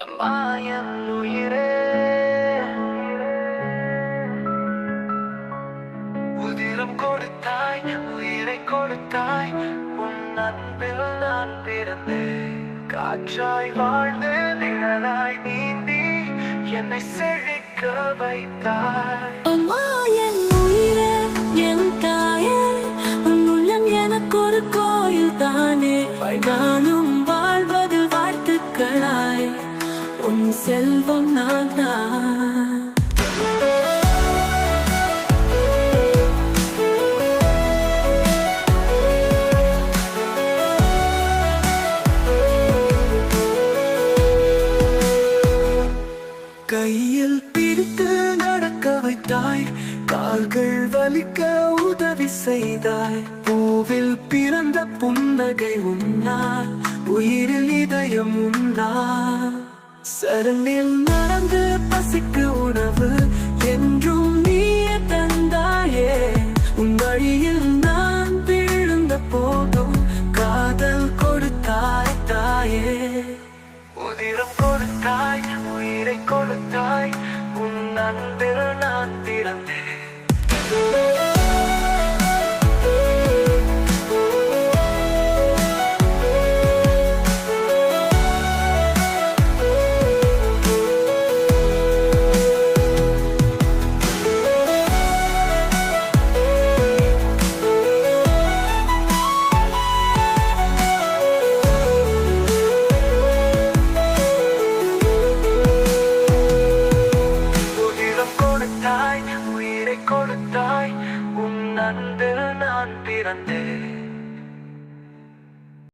மாயன் உயிரே, உதிரம் கொடுத்தாய், உயிரை கொடுத்தாய், உன் அன்பில் நான் பிறந்தேன். காற்றாய் வாழ்ந்து நிழலாய் நீந்தி என்னை செழிக்க வைத்தாய். அம்மா என் உயிரே, என் தாயே, உன் உள்ளம் எனக்கு ஒரு கோயில் தானே. நானும் வாழ்வது வாழ்த்துக்களாய், உன் செல்வம் நான் தான். கையில் பிடித்து நடக்க வைத்தாய், கால்கள் வலிக்க உதவி செய்தாய். பூவில் பிறந்த புன்னகை உன்னார், உயிரில் இதயம் உன்னார். சரணில் நடந்து பசிக்கு உணவு என்றும் நீயே தந்தாயே. உன் வழியில் நான் விழுந்த போதும் காதல் கொடுத்தாய் தாயே. உதிரம் கொடுத்தாய், உயிரை கொடுத்தாய், உன் அன்பில் நான் பிறந்தேன்.